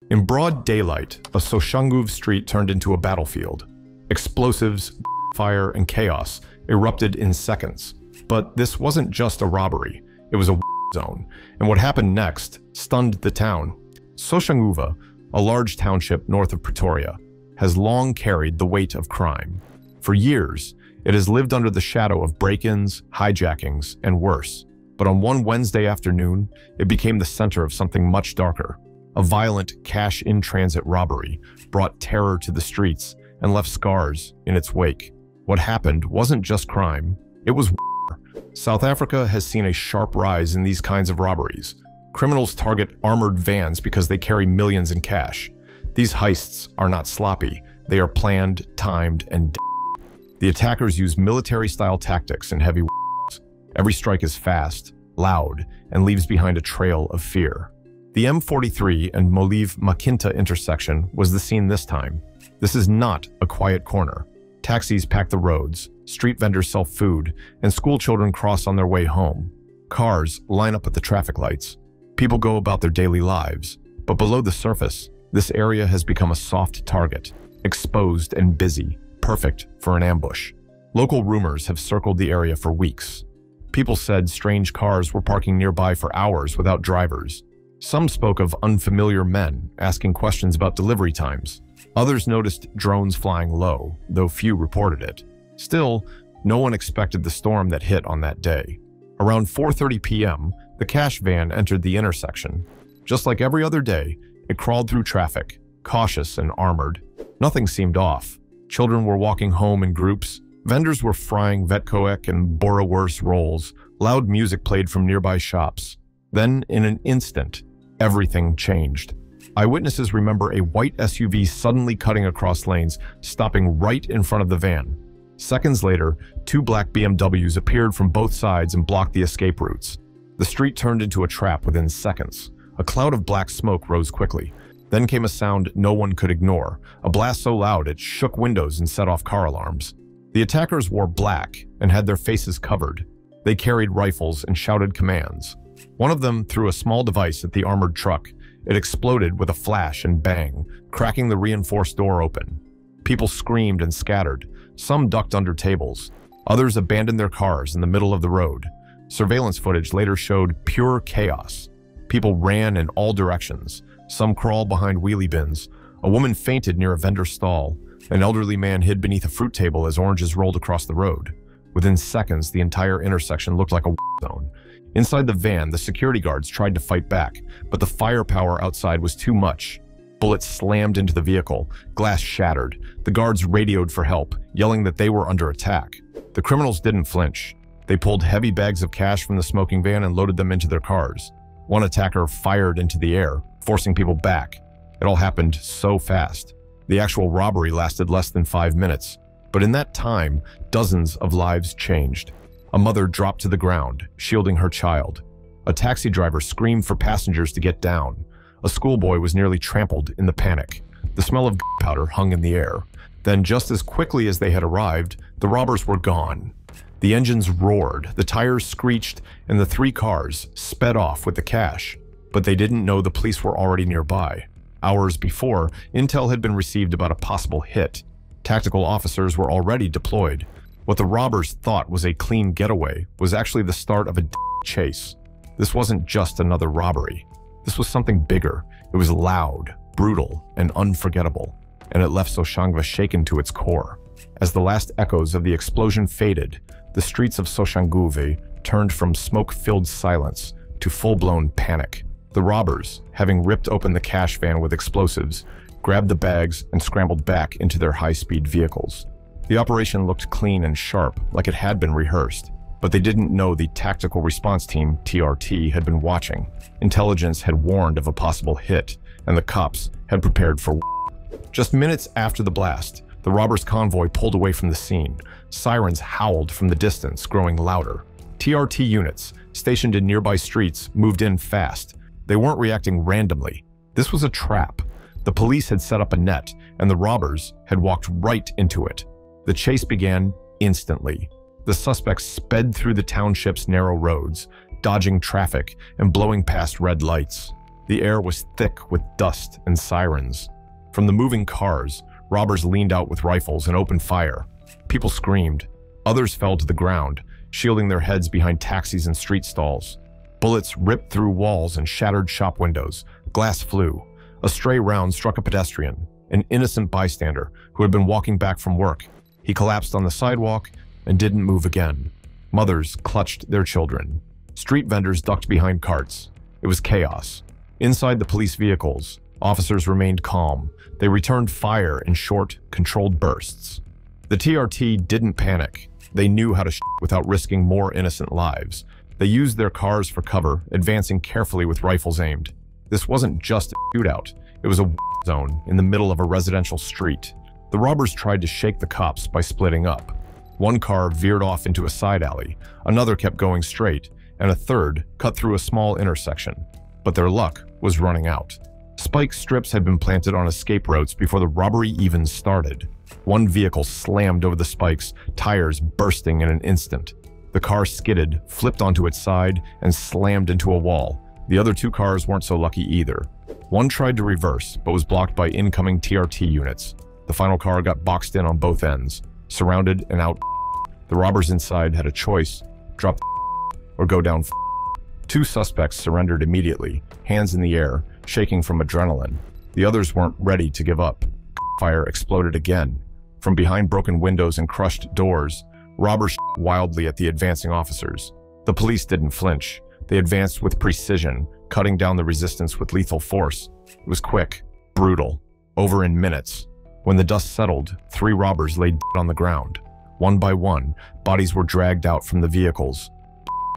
In broad daylight, a Soshanguve street turned into a battlefield. Explosives, fire, and chaos erupted in seconds. But this wasn't just a robbery, it was a zone, and what happened next stunned the town. Soshanguve, a large township north of Pretoria, has long carried the weight of crime. For years, it has lived under the shadow of break-ins, hijackings, and worse. But on one Wednesday afternoon, it became the center of something much darker. A violent cash-in-transit robbery brought terror to the streets and left scars in its wake. What happened wasn't just crime, it was war. South Africa has seen a sharp rise in these kinds of robberies. Criminals target armored vans because they carry millions in cash. These heists are not sloppy, they are planned, timed, and the attackers use military-style tactics and heavy weapons. Every strike is fast, loud, and leaves behind a trail of fear. The M43 and Molive Makinta intersection was the scene this time. This is not a quiet corner. Taxis pack the roads, street vendors sell food, and school children cross on their way home. Cars line up at the traffic lights. People go about their daily lives. But below the surface, this area has become a soft target, exposed and busy, perfect for an ambush. Local rumors have circled the area for weeks. People said strange cars were parking nearby for hours without drivers. Some spoke of unfamiliar men asking questions about delivery times. Others noticed drones flying low, though few reported it. Still, no one expected the storm that hit on that day. Around 4:30 p.m., the cash van entered the intersection. Just like every other day, it crawled through traffic, cautious and armored. Nothing seemed off. Children were walking home in groups. Vendors were frying vetkoek and boerewors rolls. Loud music played from nearby shops. Then, in an instant, everything changed. Eyewitnesses remember a white SUV suddenly cutting across lanes, stopping right in front of the van. Seconds later, two black BMWs appeared from both sides and blocked the escape routes. The street turned into a trap within seconds. A cloud of black smoke rose quickly. Then came a sound no one could ignore, a blast so loud it shook windows and set off car alarms. The attackers wore black and had their faces covered. They carried rifles and shouted commands. One of them threw a small device at the armored truck. It exploded with a flash and bang, cracking the reinforced door open. People screamed and scattered. Some ducked under tables. Others abandoned their cars in the middle of the road. Surveillance footage later showed pure chaos. People ran in all directions. Some crawled behind wheelie bins. A woman fainted near a vendor stall. An elderly man hid beneath a fruit table as oranges rolled across the road. Within seconds, the entire intersection looked like a zone. Inside the van, the security guards tried to fight back, but the firepower outside was too much. Bullets slammed into the vehicle. Glass shattered. The guards radioed for help, yelling that they were under attack. The criminals didn't flinch. They pulled heavy bags of cash from the smoking van and loaded them into their cars. One attacker fired into the air, forcing people back. It all happened so fast. The actual robbery lasted less than 5 minutes. But in that time, dozens of lives changed. A mother dropped to the ground, shielding her child. A taxi driver screamed for passengers to get down. A schoolboy was nearly trampled in the panic. The smell of gunpowder hung in the air. Then, just as quickly as they had arrived, the robbers were gone. The engines roared, the tires screeched, and the 3 cars sped off with the cash. But they didn't know the police were already nearby. Hours before, intel had been received about a possible hit. Tactical officers were already deployed. What the robbers thought was a clean getaway was actually the start of a chase. This wasn't just another robbery. This was something bigger. It was loud, brutal, and unforgettable, and it left Soshanguve shaken to its core. As the last echoes of the explosion faded, the streets of Soshanguve turned from smoke-filled silence to full-blown panic. The robbers, having ripped open the cash van with explosives, grabbed the bags and scrambled back into their high-speed vehicles. The operation looked clean and sharp, like it had been rehearsed, but they didn't know the Tactical Response Team, TRT, had been watching. Intelligence had warned of a possible hit, and the cops had prepared for Just minutes after the blast, the robbers' convoy pulled away from the scene. Sirens howled from the distance, growing louder. TRT units, stationed in nearby streets, moved in fast. They weren't reacting randomly. This was a trap. The police had set up a net, and the robbers had walked right into it. The chase began instantly. The suspects sped through the township's narrow roads, dodging traffic and blowing past red lights. The air was thick with dust and sirens. From the moving cars, robbers leaned out with rifles and opened fire. People screamed. Others fell to the ground, shielding their heads behind taxis and street stalls. Bullets ripped through walls and shattered shop windows. Glass flew. A stray round struck a pedestrian, an innocent bystander who had been walking back from work. He collapsed on the sidewalk and didn't move again. Mothers clutched their children. Street vendors ducked behind carts. It was chaos. Inside the police vehicles, officers remained calm. They returned fire in short, controlled bursts. The TRT didn't panic. They knew how to without risking more innocent lives. They used their cars for cover, advancing carefully with rifles aimed. This wasn't just a shootout. It was a zone in the middle of a residential street. The robbers tried to shake the cops by splitting up. One car veered off into a side alley, another kept going straight, and a third cut through a small intersection. But their luck was running out. Spike strips had been planted on escape routes before the robbery even started. One vehicle slammed over the spikes, tires bursting in an instant. The car skidded, flipped onto its side, and slammed into a wall. The other two cars weren't so lucky either. One tried to reverse, but was blocked by incoming TRT units. The final car got boxed in on both ends, surrounded and out. The robbers inside had a choice: drop or go down. Two suspects surrendered immediately, hands in the air, shaking from adrenaline. The others weren't ready to give up. Fire exploded again. From behind broken windows and crushed doors, robbers shot wildly at the advancing officers. The police didn't flinch. They advanced with precision, cutting down the resistance with lethal force. It was quick, brutal, over in minutes. When the dust settled, 3 robbers lay dead on the ground. One by one, bodies were dragged out from the vehicles.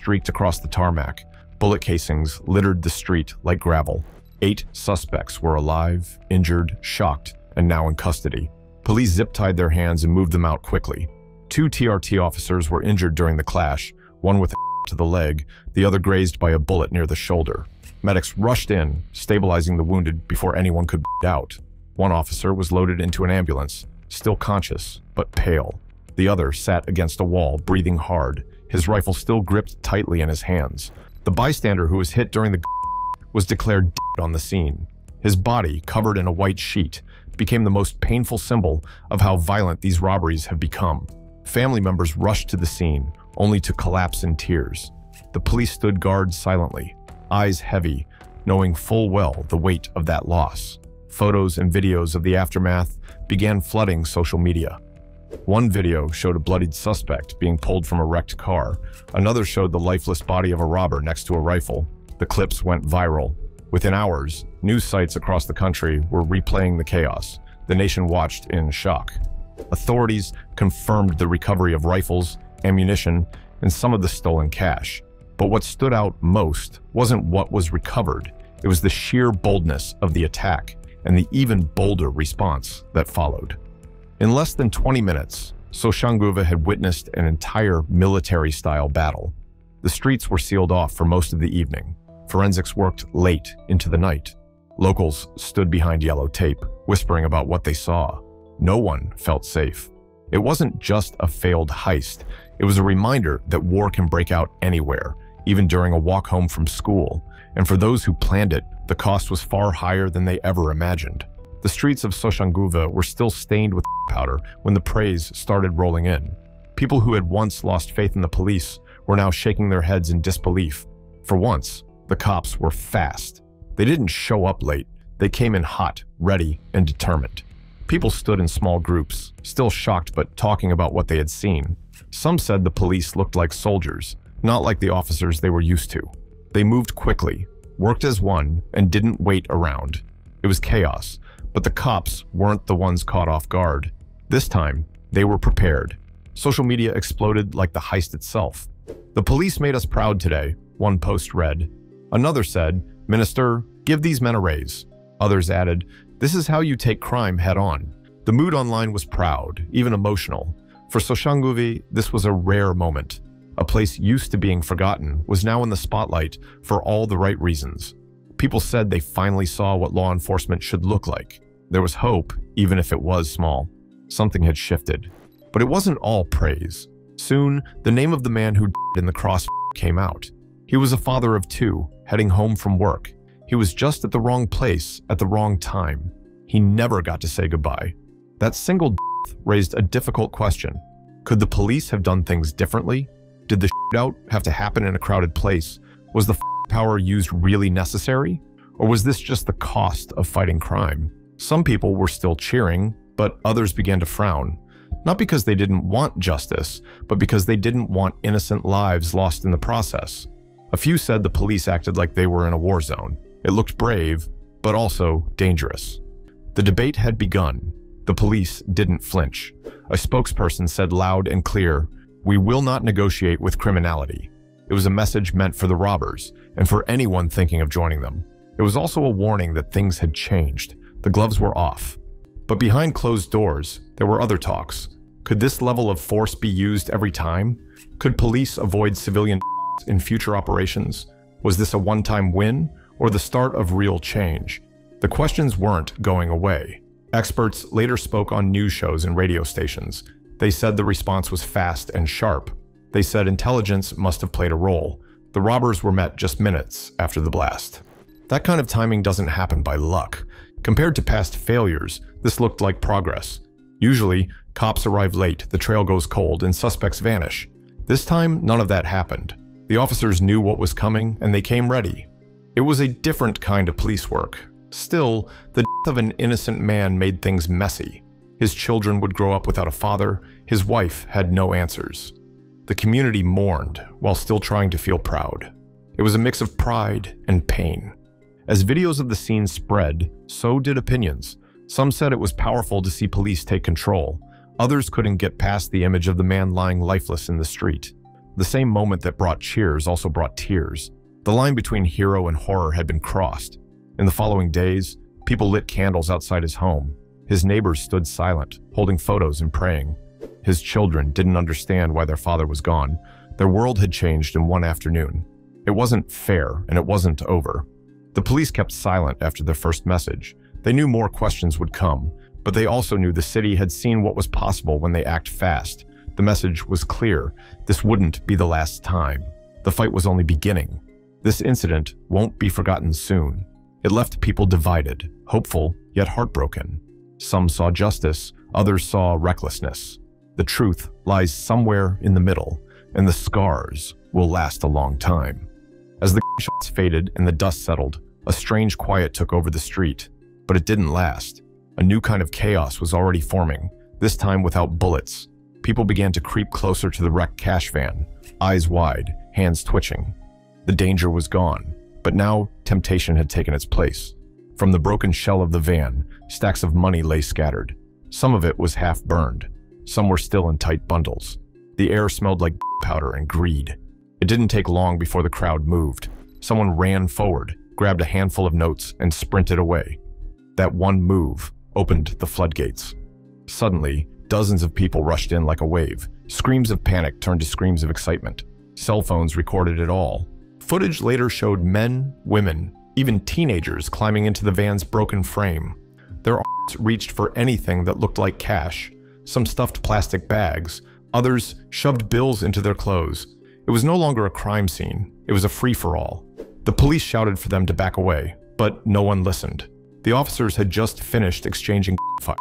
Streaked across the tarmac. Bullet casings littered the street like gravel. 8 suspects were alive, injured, shocked, and now in custody. Police zip-tied their hands and moved them out quickly. 2 TRT officers were injured during the clash, one with a to the leg, the other grazed by a bullet near the shoulder. Medics rushed in, stabilizing the wounded before anyone could out. One officer was loaded into an ambulance, still conscious, but pale. The other sat against a wall, breathing hard, his rifle still gripped tightly in his hands. The bystander who was hit during the was declared dead on the scene. His body, covered in a white sheet, became the most painful symbol of how violent these robberies have become. Family members rushed to the scene, only to collapse in tears. The police stood guard silently, eyes heavy, knowing full well the weight of that loss. Photos and videos of the aftermath began flooding social media. One video showed a bloodied suspect being pulled from a wrecked car. Another showed the lifeless body of a robber next to a rifle. The clips went viral. Within hours, news sites across the country were replaying the chaos. The nation watched in shock. Authorities confirmed the recovery of rifles, ammunition, and some of the stolen cash. But what stood out most wasn't what was recovered. It was the sheer boldness of the attack and the even bolder response that followed. In less than 20 minutes, Soshanguve had witnessed an entire military-style battle. The streets were sealed off for most of the evening. Forensics worked late into the night. Locals stood behind yellow tape, whispering about what they saw. No one felt safe. It wasn't just a failed heist. It was a reminder that war can break out anywhere, even during a walk home from school. And for those who planned it, the cost was far higher than they ever imagined. The streets of Soshanguve were still stained with powder when the praise started rolling in. People who had once lost faith in the police were now shaking their heads in disbelief. For once, the cops were fast. They didn't show up late. They came in hot, ready, and determined. People stood in small groups, still shocked but talking about what they had seen. Some said the police looked like soldiers, not like the officers they were used to. They moved quickly, worked as one, and didn't wait around. It was chaos, but the cops weren't the ones caught off guard. This time, they were prepared. Social media exploded like the heist itself. "The police made us proud today," one post read. Another said, "Minister, give these men a raise." Others added, "This is how you take crime head-on." The mood online was proud, even emotional. For Soshanguve, this was a rare moment. A place used to being forgotten was now in the spotlight for all the right reasons. People said they finally saw what law enforcement should look like. There was hope, even if it was small. Something had shifted. But it wasn't all praise. Soon, the name of the man who died in the cross came out. He was a father of 2, heading home from work. He was just at the wrong place at the wrong time. He never got to say goodbye. That single death raised a difficult question. Could the police have done things differently? Did the shootout have to happen in a crowded place? Was the power used really necessary? Or was this just the cost of fighting crime? Some people were still cheering, but others began to frown. Not because they didn't want justice, but because they didn't want innocent lives lost in the process. A few said the police acted like they were in a war zone. It looked brave, but also dangerous. The debate had begun. The police didn't flinch. A spokesperson said loud and clear, "We will not negotiate with criminality." It was a message meant for the robbers and for anyone thinking of joining them. It was also a warning that things had changed. The gloves were off. But behind closed doors, there were other talks. Could this level of force be used every time? Could police avoid civilian in future operations? Was this a one-time win or the start of real change? The questions weren't going away. Experts later spoke on news shows and radio stations. They said the response was fast and sharp. They said intelligence must have played a role. The robbers were met just minutes after the blast. That kind of timing doesn't happen by luck. Compared to past failures, this looked like progress. Usually, cops arrive late, the trail goes cold, and suspects vanish. This time, none of that happened. The officers knew what was coming, and they came ready. It was a different kind of police work. Still, the death of an innocent man made things messy. His children would grow up without a father. His wife had no answers. The community mourned while still trying to feel proud. It was a mix of pride and pain. As videos of the scene spread, so did opinions. Some said it was powerful to see police take control. Others couldn't get past the image of the man lying lifeless in the street. The same moment that brought cheers also brought tears. The line between hero and horror had been crossed. In the following days, people lit candles outside his home. His neighbors stood silent, holding photos and praying. His children didn't understand why their father was gone. Their world had changed in one afternoon. It wasn't fair, and it wasn't over. The police kept silent after their first message. They knew more questions would come, but they also knew the city had seen what was possible when they act fast. The message was clear. This wouldn't be the last time. The fight was only beginning. This incident won't be forgotten soon. It left people divided, hopeful, yet heartbroken. Some saw justice, others saw recklessness. The truth lies somewhere in the middle, and the scars will last a long time. As the shots faded and the dust settled, a strange quiet took over the street. But it didn't last. A new kind of chaos was already forming, this time without bullets. People began to creep closer to the wrecked cash van, eyes wide, hands twitching. The danger was gone, but now temptation had taken its place. From the broken shell of the van, stacks of money lay scattered. Some of it was half burned. Some were still in tight bundles. The air smelled like powder and greed. It didn't take long before the crowd moved. Someone ran forward, grabbed a handful of notes, and sprinted away. That one move opened the floodgates. Suddenly, dozens of people rushed in like a wave. Screams of panic turned to screams of excitement. Cell phones recorded it all. Footage later showed men, women, even teenagers climbing into the van's broken frame. Their arms reached for anything that looked like cash. Some stuffed plastic bags. Others shoved bills into their clothes. It was no longer a crime scene. It was a free-for-all. The police shouted for them to back away, but no one listened. The officers had just finished exchanging fire.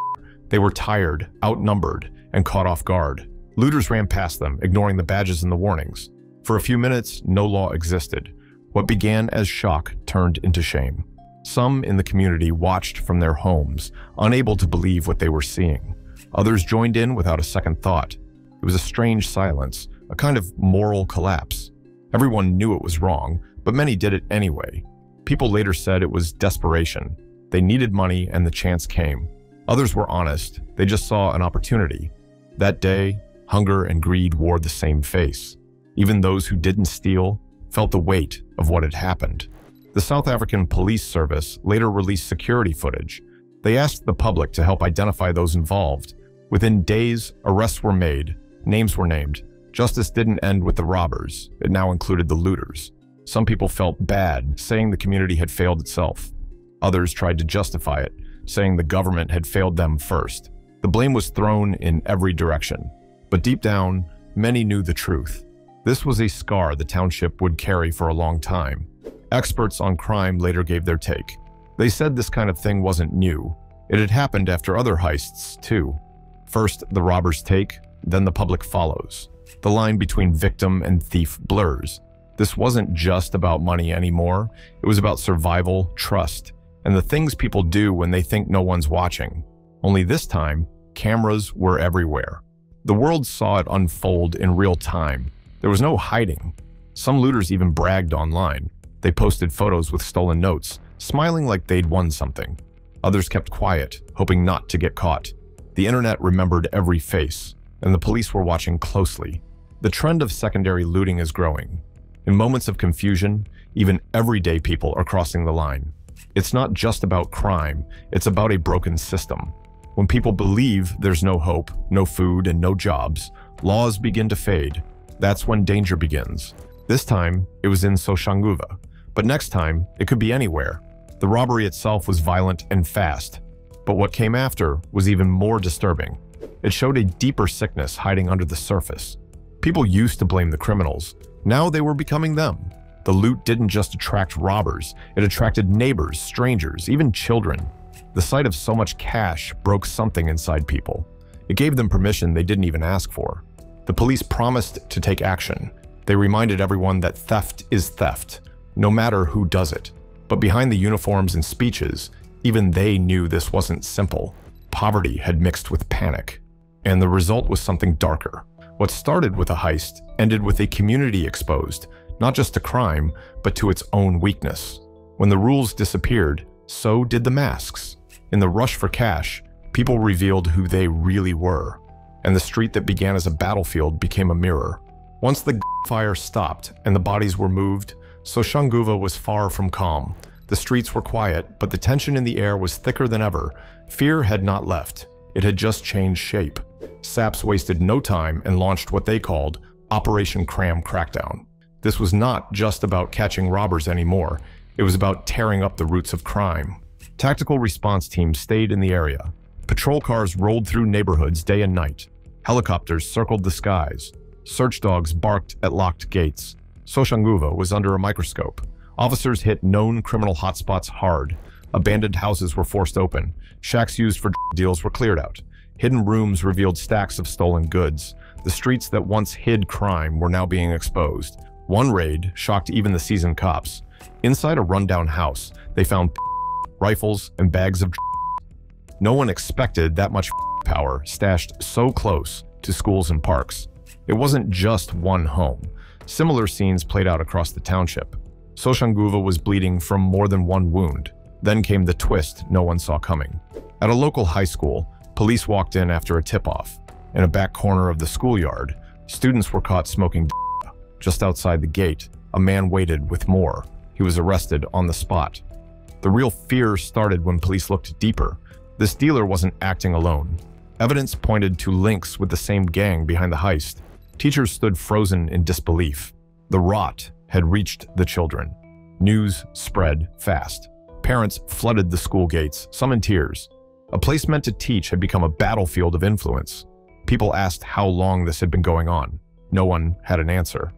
They were tired, outnumbered, and caught off guard. Looters ran past them, ignoring the badges and the warnings. For a few minutes, no law existed. What began as shock turned into shame. Some in the community watched from their homes, unable to believe what they were seeing. Others joined in without a second thought. It was a strange silence, a kind of moral collapse. Everyone knew it was wrong, but many did it anyway. People later said it was desperation. They needed money and the chance came. Others were honest. They just saw an opportunity. That day, hunger and greed wore the same face. Even those who didn't steal felt the weight of what had happened. The South African Police Service later released security footage. They asked the public to help identify those involved. Within days, arrests were made, names were named. Justice didn't end with the robbers. It now included the looters. Some people felt bad, saying the community had failed itself. Others tried to justify it, saying the government had failed them first. The blame was thrown in every direction. But deep down, many knew the truth. This was a scar the township would carry for a long time. Experts on crime later gave their take. They said this kind of thing wasn't new. It had happened after other heists, too. First, the robbers take, then the public follows. The line between victim and thief blurs. This wasn't just about money anymore. It was about survival, trust, and the things people do when they think no one's watching. Only this time, cameras were everywhere. The world saw it unfold in real time. There was no hiding. Some looters even bragged online. They posted photos with stolen notes, smiling like they'd won something. Others kept quiet, hoping not to get caught. The internet remembered every face, and the police were watching closely. The trend of secondary looting is growing. In moments of confusion, even everyday people are crossing the line. It's not just about crime, it's about a broken system. When people believe there's no hope, no food, and no jobs, laws begin to fade. That's when danger begins. This time, it was in Soshanguve, but next time, it could be anywhere. The robbery itself was violent and fast, but what came after was even more disturbing. It showed a deeper sickness hiding under the surface. People used to blame the criminals. Now they were becoming them. The loot didn't just attract robbers, it attracted neighbors, strangers, even children. The sight of so much cash broke something inside people. It gave them permission they didn't even ask for. The police promised to take action. They reminded everyone that theft is theft, no matter who does it. But behind the uniforms and speeches, even they knew this wasn't simple. Poverty had mixed with panic. And the result was something darker. What started with a heist ended with a community exposed, not just to crime, but to its own weakness. When the rules disappeared, so did the masks. In the rush for cash, people revealed who they really were, and the street that began as a battlefield became a mirror. Once the gunfire stopped and the bodies were moved, Soshanguve was far from calm. The streets were quiet, but the tension in the air was thicker than ever. Fear had not left. It had just changed shape. SAPs wasted no time and launched what they called Operation Cram Crackdown. This was not just about catching robbers anymore. It was about tearing up the roots of crime. Tactical response teams stayed in the area. Patrol cars rolled through neighborhoods day and night. Helicopters circled the skies. Search dogs barked at locked gates. Soshanguve was under a microscope. Officers hit known criminal hotspots hard. Abandoned houses were forced open. Shacks used for deals were cleared out. Hidden rooms revealed stacks of stolen goods. The streets that once hid crime were now being exposed. One raid shocked even the seasoned cops. Inside a rundown house, they found rifles and bags of. No one expected that much power stashed so close to schools and parks. It wasn't just one home. Similar scenes played out across the township. Soshanguve was bleeding from more than one wound. Then came the twist no one saw coming. At a local high school, police walked in after a tip-off. In a back corner of the schoolyard, students were caught smoking. Just outside the gate, a man waited with more. He was arrested on the spot. The real fear started when police looked deeper. This dealer wasn't acting alone. Evidence pointed to links with the same gang behind the heist. Teachers stood frozen in disbelief. The rot had reached the children. News spread fast. Parents flooded the school gates, some in tears. A place meant to teach had become a battlefield of influence. People asked how long this had been going on. No one had an answer.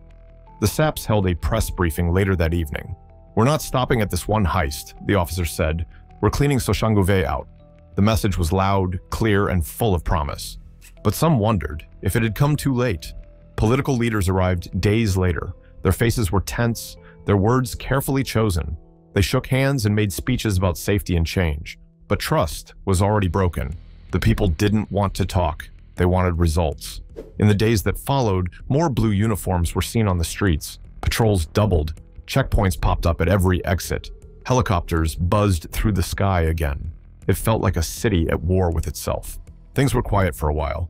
The SAPs held a press briefing later that evening. "We're not stopping at this one heist," the officer said. "We're cleaning Soshanguve out." The message was loud, clear, and full of promise. But some wondered if it had come too late. Political leaders arrived days later. Their faces were tense, their words carefully chosen. They shook hands and made speeches about safety and change. But trust was already broken. The people didn't want to talk. They wanted results. In the days that followed, more blue uniforms were seen on the streets. Patrols doubled. Checkpoints popped up at every exit. Helicopters buzzed through the sky again. It felt like a city at war with itself. Things were quiet for a while.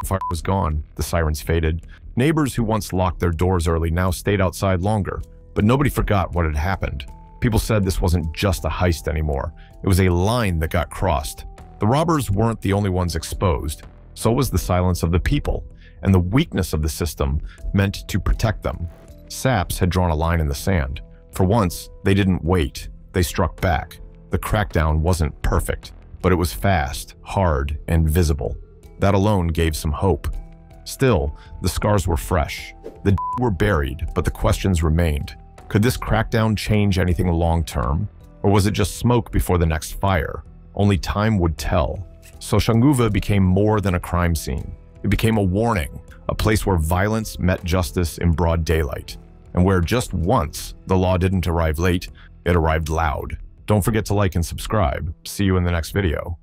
Fire was gone. The sirens faded. Neighbors who once locked their doors early now stayed outside longer. But nobody forgot what had happened. People said this wasn't just a heist anymore. It was a line that got crossed. The robbers weren't the only ones exposed. So was the silence of the people, and the weakness of the system meant to protect them. SAPs had drawn a line in the sand. For once, they didn't wait. They struck back. The crackdown wasn't perfect, but it was fast, hard, and visible. That alone gave some hope. Still, the scars were fresh. The were buried, but the questions remained. Could this crackdown change anything long-term? Or was it just smoke before the next fire? Only time would tell. Soshanguve became more than a crime scene. It became a warning, a place where violence met justice in broad daylight, and where just once the law didn't arrive late, it arrived loud. Don't forget to like and subscribe. See you in the next video.